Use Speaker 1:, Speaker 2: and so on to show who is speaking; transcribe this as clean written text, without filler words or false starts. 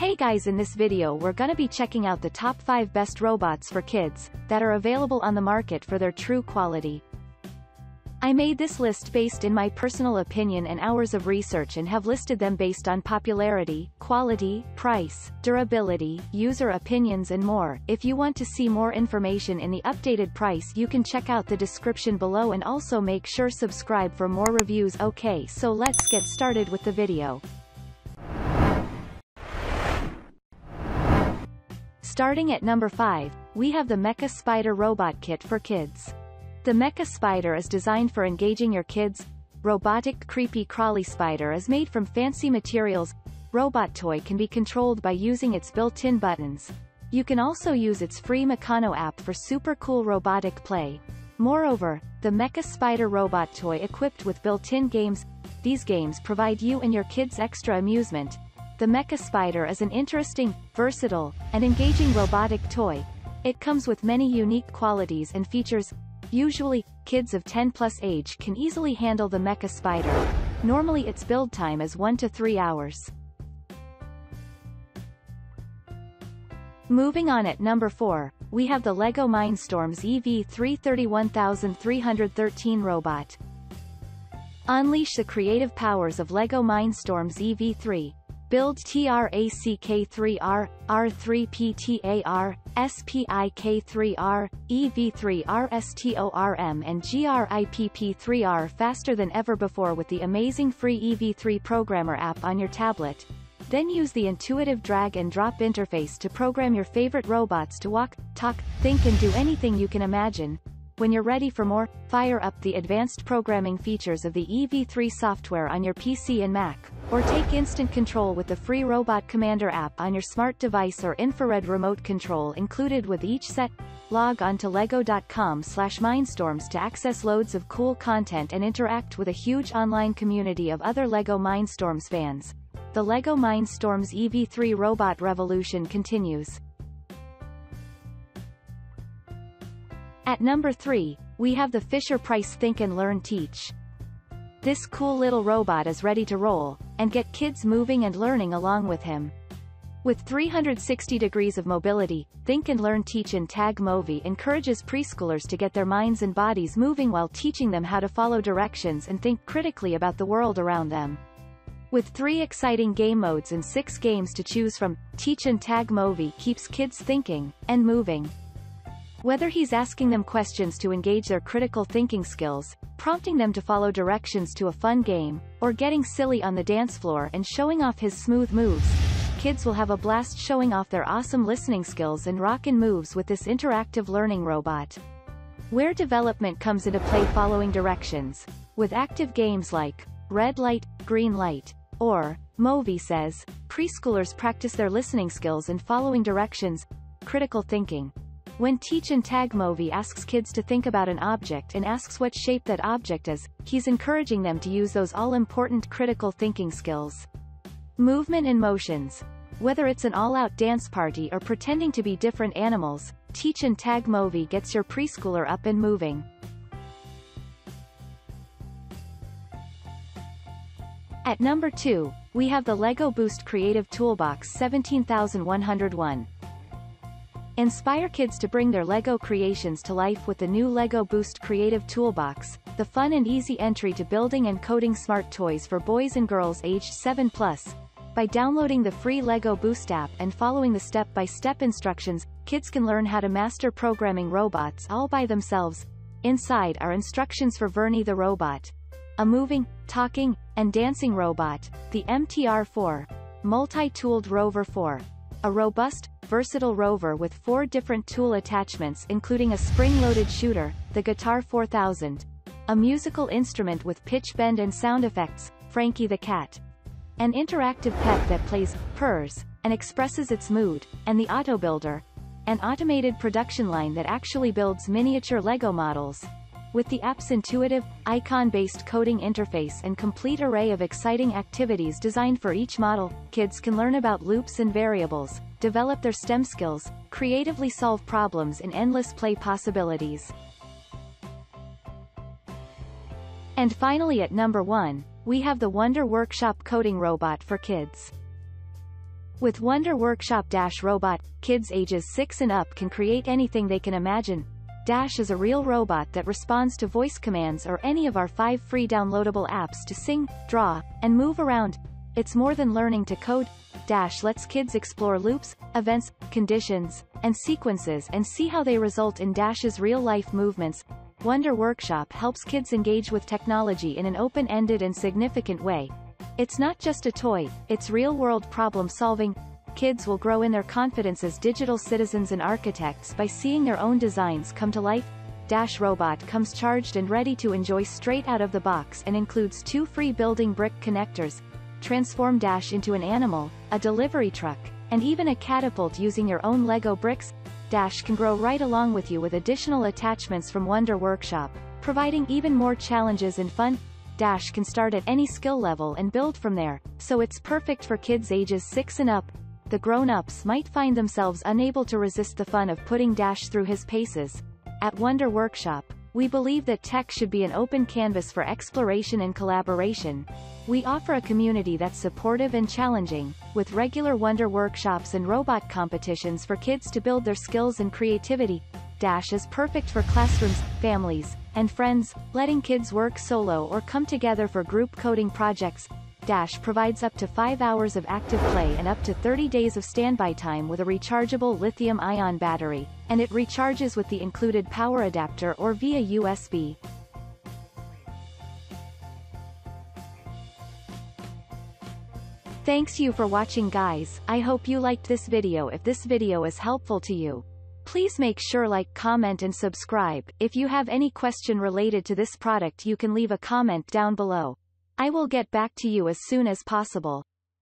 Speaker 1: Hey guys, in this video we're gonna be checking out the top 5 best robots for kids, that are available on the market for their true quality. I made this list based in my personal opinion and hours of research and have listed them based on popularity, quality, price, durability, user opinions and more. If you want to see more information in the updated price you can check out the description below and also make sure subscribe for more reviews. Okay, so let's get started with the video. Starting at number 5, we have the Mecca Spider Robot Kit for Kids. The Mecca Spider is designed for engaging your kids. Robotic creepy crawly spider is made from fancy materials. Robot toy can be controlled by using its built-in buttons. You can also use its free Meccano app for super cool robotic play. Moreover, the Mecca Spider robot toy equipped with built-in games. These games provide you and your kids extra amusement. The Mecca Spider is an interesting, versatile, and engaging robotic toy. It comes with many unique qualities and features. Usually, kids of 10+ age can easily handle the Mecca Spider. Normally its build time is 1 to 3 hours. Moving on at number 4, we have the LEGO MINDSTORMS EV3 robot. Unleash the creative powers of LEGO MINDSTORMS EV3. Build TRACK3R, R3PTAR, SPIK3R, EV3RSTORM and GRIPP3R faster than ever before with the amazing free EV3 Programmer app on your tablet. Then use the intuitive drag-and-drop interface to program your favorite robots to walk, talk, think and do anything you can imagine. When you're ready for more, fire up the advanced programming features of the EV3 software on your PC and Mac, or take instant control with the free Robot Commander app on your smart device or infrared remote control included with each set. Log on to lego.com/mindstorms to access loads of cool content and interact with a huge online community of other LEGO Mindstorms fans. The LEGO Mindstorms EV3 robot revolution continues. At number 3, we have the Fisher-Price Think and Learn Teach. This cool little robot is ready to roll, and get kids moving and learning along with him. With 360 degrees of mobility, Think and Learn Teach and Tag Movi encourages preschoolers to get their minds and bodies moving while teaching them how to follow directions and think critically about the world around them. With 3 exciting game modes and 6 games to choose from, Teach and Tag Movi keeps kids thinking and moving. Whether he's asking them questions to engage their critical thinking skills, prompting them to follow directions to a fun game, or getting silly on the dance floor and showing off his smooth moves, kids will have a blast showing off their awesome listening skills and rockin' moves with this interactive learning robot. Where development comes into play following directions, with active games like Red Light, Green Light, or Movi Says, preschoolers practice their listening skills and following directions, critical thinking. When Teach and Tag Movi asks kids to think about an object and asks what shape that object is, he's encouraging them to use those all-important critical thinking skills. Movement and motions. Whether it's an all-out dance party or pretending to be different animals, Teach and Tag Movi gets your preschooler up and moving. At number 2, we have the LEGO Boost Creative Toolbox 17101. Inspire kids to bring their LEGO creations to life with the new LEGO Boost Creative Toolbox, the fun and easy entry to building and coding smart toys for boys and girls aged 7+. By downloading the free LEGO Boost app and following the step-by-step instructions, kids can learn how to master programming robots all by themselves. Inside are instructions for Vernie the robot, a moving, talking, and dancing robot, the MTR-4, multi-tooled rover 4, a robust, versatile rover with 4 different tool attachments including a spring-loaded shooter, the Guitar 4000, a musical instrument with pitch bend and sound effects, Frankie the cat, an interactive pet that plays, purrs, and expresses its mood, and the Auto Builder, an automated production line that actually builds miniature LEGO models. With the app's intuitive, icon-based coding interface and complete array of exciting activities designed for each model, kids can learn about loops and variables, develop their STEM skills, creatively solve problems in endless play possibilities. And finally at number 1, we have the Wonder Workshop Coding Robot for Kids. With Wonder Workshop Dash Robot, kids ages 6 and up can create anything they can imagine. Dash is a real robot that responds to voice commands or any of our 5 free downloadable apps to sing, draw, and move around. It's more than learning to code. Dash lets kids explore loops, events, conditions, and sequences and see how they result in Dash's real-life movements. Wonder Workshop helps kids engage with technology in an open-ended and significant way. It's not just a toy, it's real-world problem-solving. Kids will grow in their confidence as digital citizens and architects by seeing their own designs come to life. Dash Robot comes charged and ready to enjoy straight out of the box and includes 2 free building brick connectors. Transform Dash into an animal, a delivery truck, and even a catapult using your own Lego bricks. Dash can grow right along with you with additional attachments from Wonder Workshop, providing even more challenges and fun. Dash can start at any skill level and build from there, so it's perfect for kids ages 6 and up. The grown-ups might find themselves unable to resist the fun of putting Dash through his paces. At Wonder Workshop, we believe that tech should be an open canvas for exploration and collaboration. We offer a community that's supportive and challenging, with regular Wonder Workshops and robot competitions for kids to build their skills and creativity. Dash is perfect for classrooms, families, and friends, letting kids work solo or come together for group coding projects. Dash provides up to 5 hours of active play and up to 30 days of standby time with a rechargeable lithium-ion battery, and it recharges with the included power adapter or via USB. Thanks you for watching, guys. I hope you liked this video. If this video is helpful to you, please make sure like, comment and subscribe. If you have any question related to this product, you can leave a comment down below. I will get back to you as soon as possible.